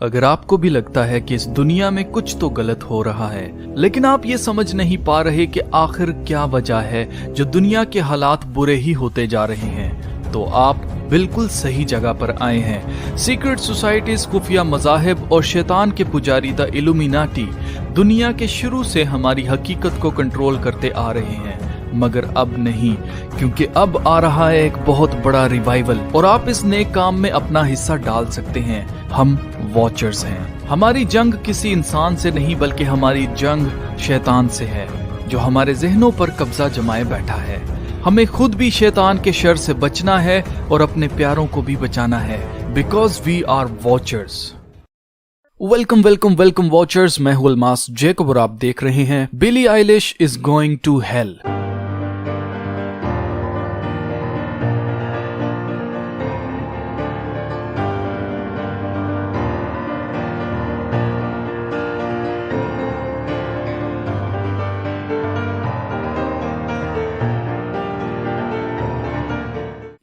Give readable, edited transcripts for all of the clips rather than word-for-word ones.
अगर आपको भी लगता है कि इस दुनिया में कुछ तो गलत हो रहा है, लेकिन आप ये समझ नहीं पा रहे कि आखिर क्या वजह है जो दुनिया के हालात बुरे ही होते जा रहे हैं, तो आप बिल्कुल सही जगह पर आए हैं। सीक्रेट सोसाइटीज, खुफिया मज़ाहिब और शैतान के पुजारी द इल्यूमिनाटी दुनिया के शुरू से हमारी हकीकत को कंट्रोल करते आ रहे हैं, मगर अब नहीं, क्योंकि अब आ रहा है एक बहुत बड़ा रिवाइवल और आप इस नेक काम में अपना हिस्सा डाल सकते हैं। हम वॉचर्स हैं। हमारी जंग किसी इंसान से नहीं, बल्कि हमारी जंग शैतान से है, जो हमारे जहनों पर कब्जा जमाए बैठा है। हमें खुद भी शैतान के शर से बचना है और अपने प्यारों को भी बचाना है, because we are watchers. Welcome welcome welcome watchers, मैं हूं अल्मास जैकब और आप देख रहे हैं Billie Eilish is going to hell.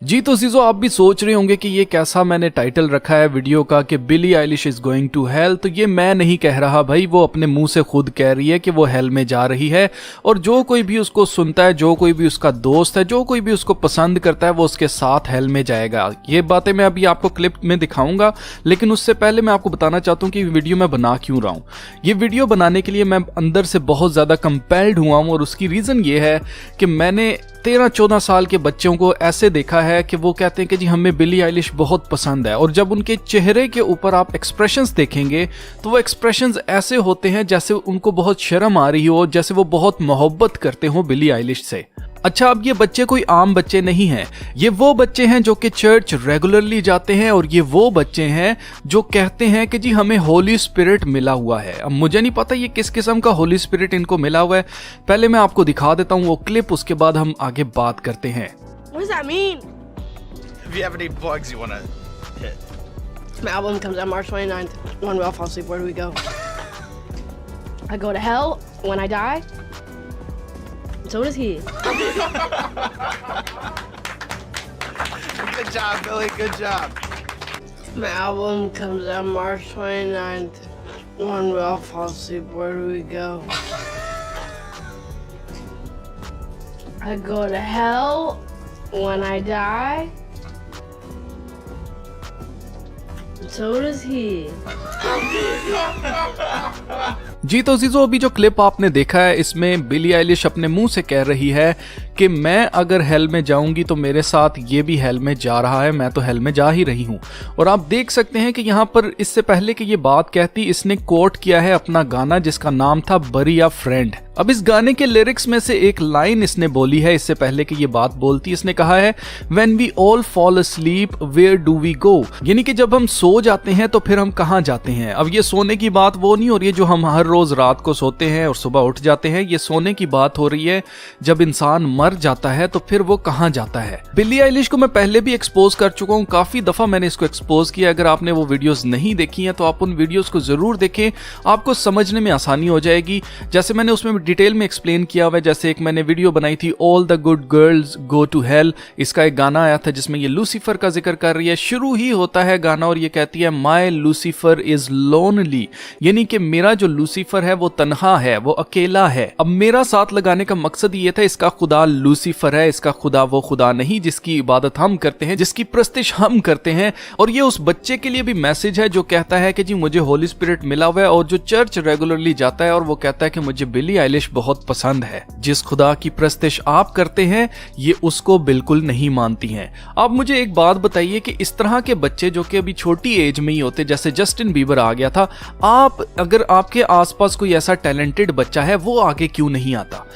जी तो चीज़ो आप भी सोच रहे होंगे कि ये कैसा मैंने टाइटल रखा है वीडियो का कि Billie Eilish is going to hell. तो ये मैं नहीं कह रहा भाई, वो अपने मुंह से खुद कह रही है कि वो हेल में जा रही है, और जो कोई भी उसको सुनता है, जो कोई भी उसका दोस्त है, जो कोई भी उसको पसंद करता है, वो उसके साथ हेल में जाएगा। ये बातें मैं अभी आपको क्लिप में दिखाऊंगा, लेकिन उससे पहले मैं आपको बताना चाहता हूँ कि वीडियो मैं बना क्यों रहा हूँ। ये वीडियो बनाने के लिए मैं अंदर से बहुत ज़्यादा कंपेल्ड हुआ हूँ, और उसकी रीज़न ये है कि मैंने 13-14 साल के बच्चों को ऐसे देखा है कि वो कहते हैं कि जी हमें बिली आइलिश बहुत पसंद है, और जब उनके चेहरे के ऊपर आप एक्सप्रेशंस देखेंगे तो वो एक्सप्रेशंस ऐसे होते हैं जैसे उनको बहुत शर्म आ रही हो, जैसे वो बहुत मोहब्बत करते हो बिली आइलिश से। अच्छा, अब ये बच्चे कोई आम बच्चे नहीं हैं, ये वो बच्चे हैं जो कि चर्च रेगुलरली जाते हैं, और ये वो बच्चे हैं जो कहते हैं कि जी हमें होली स्पिरिट मिला हुआ है। अब मुझे नहीं पता ये किस किस्म का होली स्पिरिट इनको मिला हुआ है। पहले मैं आपको दिखा देता हूँ वो क्लिप, उसके बाद हम आगे बात करते हैं। What does that mean? If you have any bugs you want to hit. My album comes out March 29th. When we all fall asleep, where do we go? I go to hell when I die. So does he. Good job, Billy. Good job. My album comes out March 29th. When we all fall asleep, where do we go? I go to hell when I die. So does he. जी तो जीजो, अभी जो clip आपने देखा है इसमें Billie Eilish अपने मुंह से कह रही है कि मैं अगर हेल में जाऊंगी तो मेरे साथ ये भी हेल में जा रहा है, मैं तो हेल में जा ही रही हूं। और आप देख सकते हैं कि यहाँ पर इससे पहले कि ये बात कहती, इसने कोट किया है अपना गाना जिसका नाम था बरी या फ्रेंड। अब इस गाने के लिरिक्स में से एक लाइन इसने बोली है इससे पहले कि ये बात बोलती, इसने कहा है when we all fall asleep where do we go, यानी कि जब हम सो जाते हैं तो फिर हम कहाँ जाते हैं। अब ये सोने की बात वो नहीं हो रही है जो हम हर रोज रात को सोते हैं और सुबह उठ जाते हैं, ये सोने की बात हो रही है जब इंसान मर जाता है तो फिर वो कहाँ जाता है। बिली आइलिश को मैं पहले भी एक्सपोज कर चुका हूँ, काफी दफा मैंने इसको एक्सपोज किया। अगर आपने वो वीडियोस नहीं देखी हैं तो आप उन वीडियोस को जरूर देखें, आपको समझने में आसानी हो जाएगी। जैसे मैंने उसमें डिटेल में एक्सप्लेन किया हुआ है, जैसे एक मैंने वीडियो बनाई थी all the good girls go to hell, इसका एक गाना आया था जिसमें ये लूसीफर का जिक्र कर रही है। शुरू ही होता है गाना और ये कहती है माय लूसीफर इज लोनली, यानी कि मेरा जो लूसीफर है वो तन्हा है, वो अकेला है। अब मेरा साथ लगाने का मकसद ये था, इसका खुदा लूसीफर है, इसका खुदा वो खुदा नहीं जिसकी इबादत हम करते हैं, जिसकी प्रस्तिश हम करते हैं। और ये उस बच्चे के लिए भी मैसेज है जो कहता है कि जी मुझे होली स्पिरिट मिला हुआ है, और जो चर्च रेगुलरली जाता है और वो कहता है कि मुझे बिली आइलिश बहुत पसंद है। जिस खुदा की प्रस्तिश आप करते हैं ये उसको बिल्कुल नहीं मानती हैं। आप मुझे एक बात बताइए कि इस तरह के बच्चे जो कि अभी छोटी एज में ही होते, जैसे जस्टिन बीबर आ गया था, आप अगर आपके आसपास कोई ऐसा टैलेंटेड बच्चा है, वो आगे क्यों नहीं आता?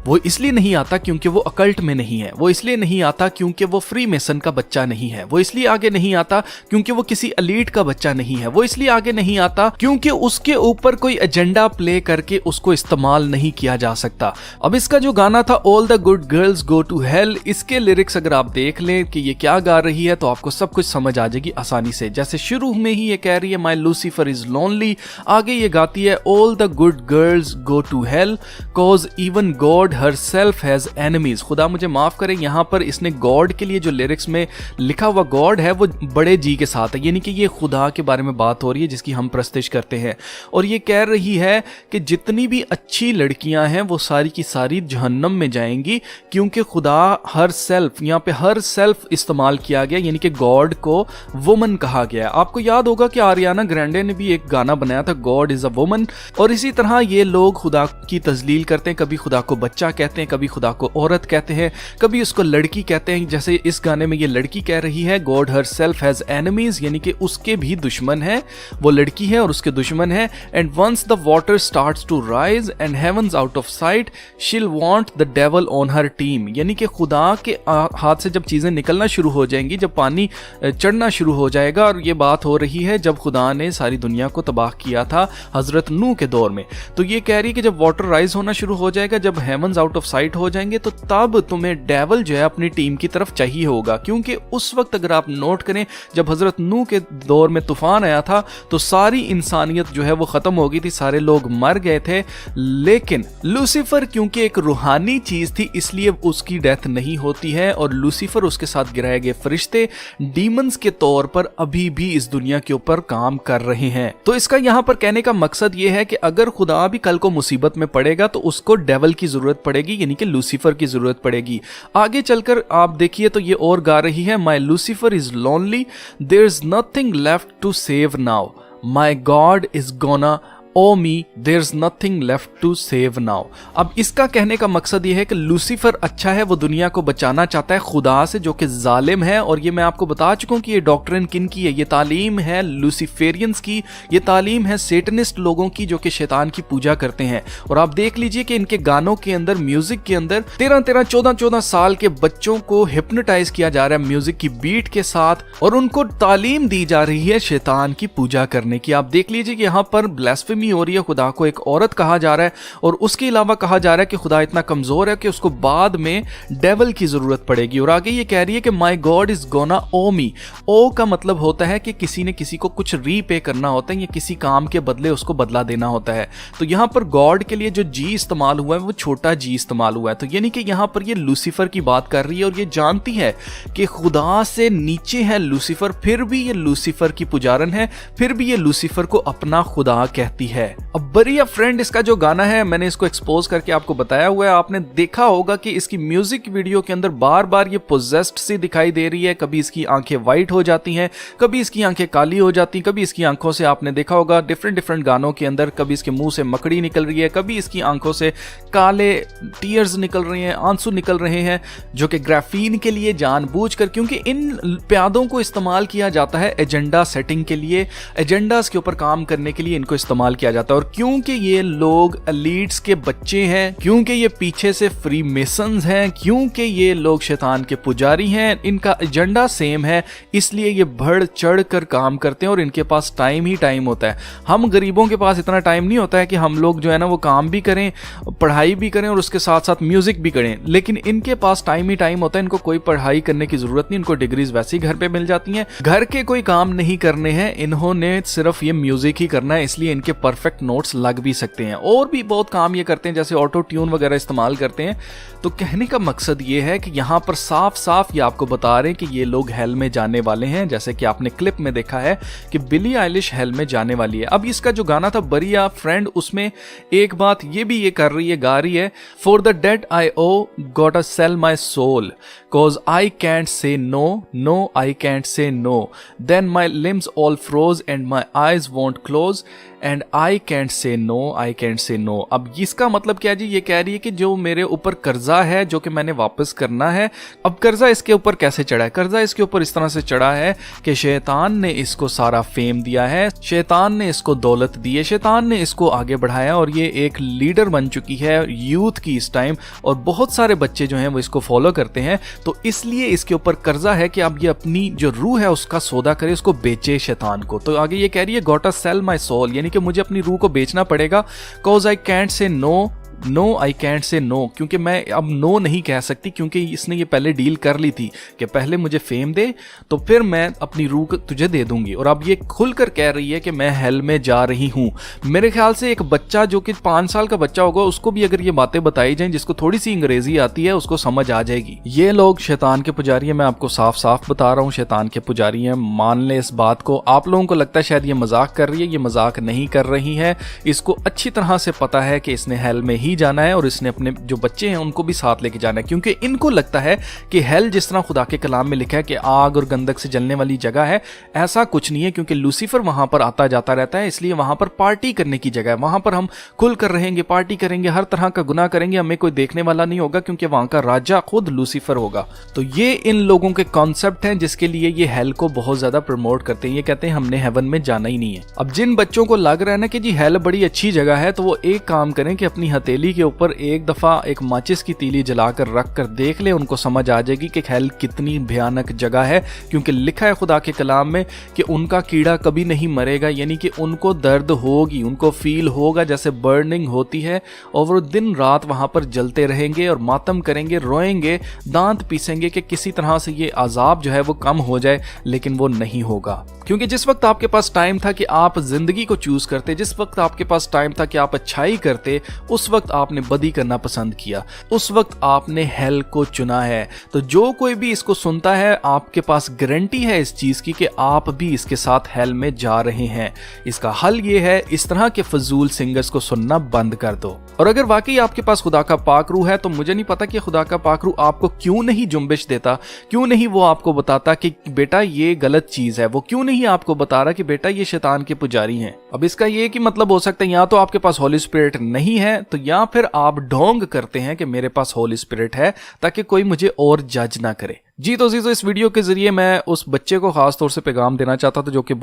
वो इसलिए नहीं आता क्योंकि वो अकल्ट में नहीं है, वो इसलिए नहीं आता क्योंकि वो फ्री मेसन का बच्चा नहीं है, वो इसलिए आगे नहीं आता क्योंकि वो किसी एलीट का बच्चा नहीं है, वो इसलिए आगे नहीं आता क्योंकि उसके ऊपर कोई एजेंडा प्ले करके उसको इस्तेमाल नहीं किया जा सकता। अब इसका जो गाना था all the good girls go to hell, इसके लिरिक्स अगर आप देख लें कि ये क्या गा रही है तो आपको सब कुछ समझ आ जाएगी आसानी से। जैसे शुरू में ही ये कह रही है माय लूसीफर इज लोनली, आगे ये गाती है all the good girls go to hell cause even God herself has enemies। खुदा मुझे माफ करे, यहाँ पर इसने गॉड के लिए जो लिरिक्स में लिखा हुआ गॉड है वो बड़े जी के साथ है, यानी कि ये खुदा के बारे में बात हो रही है जिसकी हम प्रस्तिश करते हैं। और ये कह रही है कि जितनी भी अच्छी लड़कियां हैं वो सारी की सारी जहन्नम में जाएंगी, क्योंकि खुदा हर सेल्फ, यहाँ पे हर सेल्फ इस्तेमाल किया गया, यानी कि गॉड को वुमन कहा गया। आपको याद होगा कि आरियाना ग्रैंडे ने भी एक गाना बनाया था, गॉड इज अ वुमन। और इसी तरह ये लोग खुदा की तजलील करते हैं, कभी खुदा को बच्चा कहते हैं, कभी खुदा को औरत कहते हैं, कभी उसको लड़की कहते हैं। जैसे इस गाने में ये लड़की कह रही है, God her self has enemies, यानी कि उसके भी दुश्मन है, वो लड़की है और उसके दुश्मन है। And once the water starts to rise and heavens out of sight she'll want the devil on her team, यानी कि खुदा के हाथ से जब चीजें निकलना शुरू हो जाएंगी, जब पानी चढ़ना शुरू हो जाएगा, और ये बात हो रही है जब खुदा ने सारी दुनिया को तबाह किया था हजरत नूह के दौर में। तो ये कह रही है कि जब वाटर राइज होना शुरू हो जाएगा, जब हेवंस आउट ऑफ साइट हो जाएंगे, तो तब तुम्हें डेविल जो है अपनी टीम की तरफ चाहिए होगा। क्योंकि उस वक्त अगर आप नोट करें, जब हजरत नूह के दौर में तूफान आया था तो सारी इंसानियत जो है वो खत्म हो गई थी, सारे लोग मर गए थे। लेकिन लूसीफर क्योंकि एक रूहानी चीज थी इसलिए उसकी डेथ नहीं होती है, और लूसीफर उसके साथ गिराए गए फरिश्ते डीमंस के तौर पर अभी भी इस दुनिया के ऊपर काम कर रहे हैं। तो इसका यहां पर कहने का मकसद यह है कि अगर खुदा भी कल को मुसीबत में पड़ेगा तो उसको डेविल की जरूरत पड़ेगी, यानी कि लूसीफर की जरूरत पड़ेगी। आगे चलकर आप देखिए तो ये और गा रही है, my Lucifer is lonely, there is nothing left to save now, my God is gonna owe me, there is nothing left to save now. अब इसका कहने का मकसद यह है कि लूसीफर अच्छा है, वो दुनिया को बचाना चाहता है खुदा से जो कि जालिम है। और ये मैं आपको बता चुका हूं कि ये डॉक्ट्रिन किन की है, ये तालीम है लूसीफेरियंस की, ये तालीम है सेटनिस्ट लोगों की जो कि शैतान की पूजा करते हैं। और आप देख लीजिए कि इनके गानों के अंदर, म्यूजिक के अंदर 13-13, 14-14 साल के बच्चों को हिप्नोटाइज किया जा रहा है म्यूजिक की बीट के साथ, और उनको तालीम दी जा रही है शैतान की पूजा करने की। आप देख लीजिए कि यहाँ पर ब्लास्फेमी हो रही है, खुदा को एक औरत कहा जा रहा है, और उसके अलावा कहा जा रहा है कि खुदा इतना कमजोर है कि उसको बाद में डेविल की जरूरत पड़ेगी। और आगे ये कह रही है कि माई गॉड इज गोना ओ मी। ओ का मतलब होता है कि किसी ने किसी को कुछ रीपे करना होता है, या किसी काम के बदले उसको बदला देना होता है। तो यहां पर गॉड के लिए जो जी इस्तेमाल हुआ है वो छोटा जी इस्तेमाल हुआ है। तो यानी कि यहां पर ये लूसीफर की बात कर रही है, और ये जानती है कि खुदा से नीचे है लूसीफर, फिर भी ये लूसीफर की पुजारन है, फिर भी ये लूसीफर को अपना खुदा कहती है। अब बरिया फ्रेंड इसका जो गाना है मैंने इसको एक्सपोज करके आपको बताया हुआ है। आपने देखा होगा कि इसकी म्यूजिक वीडियो के अंदर बार बार ये पोजेस्ड सी दिखाई दे रही है, कभी इसकी आंखें वाइट हो जाती हैं, कभी इसकी आंखें काली हो जाती हैं, कभी इसकी आंखों से आपने देखा होगा डिफरेंट गानों के अंदर, कभी इसके मुंह से मकड़ी निकल रही है, कभी इसकी आंखों से काले टीयर्स निकल रहे हैं, आंसू निकल रहे हैं, जो कि ग्राफीन के लिए जानबूझकर, क्योंकि इन प्यादों को इस्तेमाल किया जाता है एजेंडा सेटिंग के लिए, एजेंडास के ऊपर काम करने के लिए इनको इस्तेमाल किया जाता है। और क्योंकि ये लोग एलीट्स के बच्चे हैं, क्योंकि ये पीछे से फ्री मेसन्स हैं, क्योंकि ये लोग शैतान के पुजारी हैं, इनका एजेंडा सेम है, इसलिए ये बढ़ चढ़ कर काम करते हैं, और इनके पास टाइम ही टाइम होता है। हम गरीबों के पास इतना टाइम नहीं होता है कि हम लोग जो है ना वो काम भी करें, पढ़ाई भी करें और उसके साथ साथ म्यूजिक भी करें, लेकिन इनके पास टाइम ही टाइम होता है। इनको कोई पढ़ाई करने की जरूरत नहीं, इनको डिग्रीज वैसे ही घर पे मिल जाती हैं, घर के कोई काम नहीं करने हैं, इन्होंने सिर्फ ये म्यूजिक ही करना है, इसलिए इनके परफेक्ट नोट्स लग भी सकते हैं। और भी बहुत काम ये करते हैं, जैसे ऑटो ट्यून वगैरह इस्तेमाल करते हैं। तो कहने का मकसद ये है कि यहाँ पर साफ साफ ये आपको बता रहे हैं कि ये लोग हेल में जाने वाले हैं, जैसे कि आपने क्लिप में देखा है कि बिली आइलिश हेल में जाने वाली है। अब इसका जो गाना था बरिया फ्रेंड, उसमें एक बात ये भी ये कर रही है, गा रही है, for the debt I owe got a sell my soul cause I can't say no, no I can't say no, then my limbs all froze and my eyes won't close and I can't say no, I can't say no। अब इसका मतलब क्या जी, ये कह रही है कि जो मेरे ऊपर कर्जा है जो कि मैंने वापस करना है, अब कर्जा इसके ऊपर कैसे चढ़ा है? कर्जा इसके ऊपर इस तरह से चढ़ा है कि शैतान ने इसको सारा फेम दिया है, शैतान ने इसको दौलत दी है, शैतान ने इसको आगे बढ़ाया, और ये एक लीडर बन चुकी है यूथ की इस टाइम, और बहुत सारे बच्चे जो हैं वो इसको फॉलो करते हैं। तो इसलिए इसके ऊपर कर्जा है कि अब ये अपनी जो रूह है उसका सौदा करे, उसको बेचे शैतान को। तो आगे ये कह रही है got a sell my soul, यानी कि मुझे अपनी रूह को बेचना पड़ेगा, cause I can't say no no I can't say no, क्योंकि मैं अब नो नहीं कह सकती, क्योंकि इसने ये पहले डील कर ली थी कि पहले मुझे फेम दे तो फिर मैं अपनी रूह तुझे दे दूंगी, और अब ये खुलकर कह रही है कि मैं हेल में जा रही हूं। मेरे ख्याल से एक बच्चा जो कि 5 साल का बच्चा होगा, उसको भी अगर ये बातें बताई जाएं, जिसको थोड़ी सी अंग्रेजी आती है, उसको समझ आ जाएगी। ये लोग शैतान के पुजारी हैं, मैं आपको साफ साफ बता रहा हूं, शैतान के पुजारी हैं, मान ले इस बात को। आप लोगों को लगता है शायद ये मजाक कर रही है, ये मजाक नहीं कर रही है। इसको अच्छी तरह से पता है कि इसने हेल में ही जाना है, और इसने अपने जो बच्चे हैं उनको भी साथ लेके जाना है, क्योंकि इनको लगता है कि हेल जिस तरह खुदा के कलाम में लिखा है कि आग और गंधक से जलने वाली जगह है, ऐसा कुछ नहीं है, क्योंकि लूसीफर वहां पर आता जाता रहता है, इसलिए वहां पर पार्टी करने की जगह है। वहां पर हम खुल कर रहेंगे, पार्टी करेंगे, हर तरह का गुनाह करेंगे, हमें कोई देखने वाला नहीं होगा, क्योंकि वहां का राजा खुद लूसीफर होगा। तो ये इन लोगों के कॉन्सेप्ट हैं जिसके लिए ये हेल को बहुत ज्यादा प्रमोट करते हैं। ये कहते हैं हमने हेवन में जाना ही नहीं है। अब जिन बच्चों को लग रहा है ना कि जी हेल बड़ी अच्छी जगह है, तो वो एक काम करें कि अपनी हथेली के ऊपर एक दफा एक माचिस की तीली जलाकर रख कर देख ले, उनको समझ आ जाएगी कि हेल कितनी भयानक जगह है। क्योंकि लिखा है खुदा के कलाम में कि उनका कीड़ा कभी नहीं मरेगा, यानी कि उनको दर्द होगी, उनको फील होगा जैसे बर्निंग होती है, और वो दिन रात वहां पर जलते रहेंगे और मातम करेंगे, रोएंगे, दांत पीसेंगे कि किसी तरह से ये अजाब जो है वो कम हो जाए, लेकिन वो नहीं होगा। क्योंकि जिस वक्त आपके पास टाइम था कि आप जिंदगी को चूज करते, जिस वक्त आपके पास टाइम था कि आप अच्छाई करते, उस वक्त आपने बदी करना पसंद किया, उस वक्त आपने हेल को चुना है। तो जो कोई भी इसको सुनता है, आपके पास गारंटी है इस चीज की कि आप भी इसके साथ हेल में जा रहे हैं। इसका हल ये है, इस तरह के फजूल सिंगर्स को सुनना बंद कर दो। और अगर वाकई आपके पास खुदा का पाक रूह है, तो मुझे नहीं पता कि खुदा का पाक रूह आपको क्यों नहीं जुम्बिश देता, क्यों नहीं वो आपको बताता कि बेटा ये गलत चीज है, वो क्यों नहीं आपको बता रहा कि बेटा ये शैतान के पुजारी हैं। अब इसका ये कि मतलब हो सकता है या तो आपके पास होली स्पिरिट नहीं है, तो या फिर आप ढोंग करते हैं कि मेरे पास होली स्पिरिट है ताकि कोई मुझे और जज ना करे। जी तो इस वीडियो के जरिए मैं उस बच्चे को खास तौर से पैगाम देना चाहता था, जो कि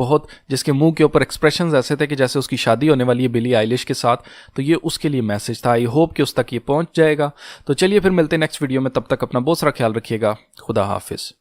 जिसके मुंह के ऊपर एक्सप्रेशंस ऐसे थे कि जैसे उसकी शादी होने वाली है बिली आइलिश के साथ। तो ये उसके लिए मैसेज था। आई होप कि उस तक ये पहुंच जाएगा। तो चलिए फिर मिलते हैं नेक्स्ट वीडियो में, तब तक अपना बहुत सारा ख्याल रखिएगा। खुदा हाफिज।